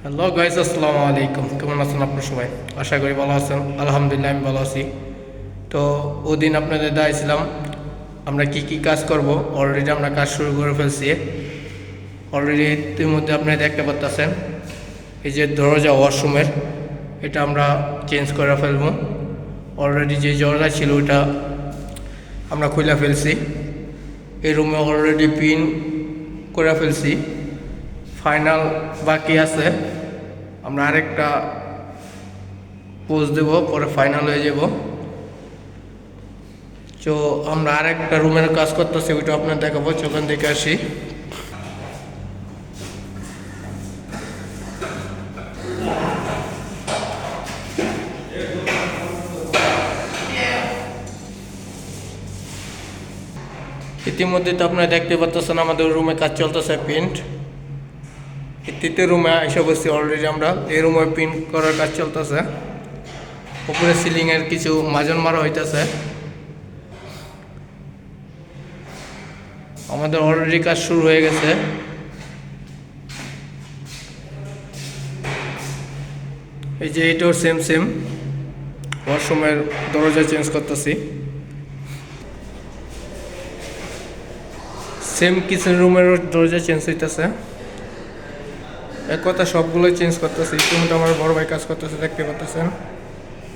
Hello guys, আসসালামু আলাইকুম। কেমন আছেন আপনার সবাই? আশা করি ভালো আছেন। আলহামদুলিল্লাহ আমি ভালো আছি। তো ওদিন আপনাদের দেখাইছিলাম আমরা কি কি কাজ করব। অলরেডি আমরা কাজ শুরু করে ফেলছি। অলরেডি ইতিমধ্যে আপনারা দেখতে পাচ্ছেন এই যে দরজা ওয়াশরুমের, এটা আমরা চেঞ্জ করে ফেলবো। অলরেডি যে দরজা ছিল ওইটা আমরা খুলে ফেলছি। এই রুমে অলরেডি পিন করে ফেলছি, ফাইনাল বাকি আছে। আমরা আরেকটা পোজ দেব, পরে ফাইনাল হয়ে যাব। তো আমরা আরেকটা রুমের কাজ করতেছি, ওইটা আপনার দেখাবো। চোখান দেখে আসি। ইতিমধ্যে তো আপনারা দেখতে পাচ্ছেন আমাদের রুমে কাজ চলতেছে, পেন্ট। তৃতীয় রুমে এসে বসছি অলরেডি আমরা। এই রুমে পেন্ট করার কাজ চলতেছে। উপরে সিলিংয়ের কিছু মাজন মারা হইতেছে। আমাদের অলরেডি কাজ শুরু হয়ে গেছে। এই যে এটাও সেম ওয়াশরুমের দরজা চেঞ্জ করতেছি। সেম কিচেন রুমের দরজা চেঞ্জ হইতেছে। এক কথা সবগুলোই চেঞ্জ করতেছি। ইতিমধ্যে আমার বড় ভাই কাজ করতেছে, দেখতে পাচ্ছেন।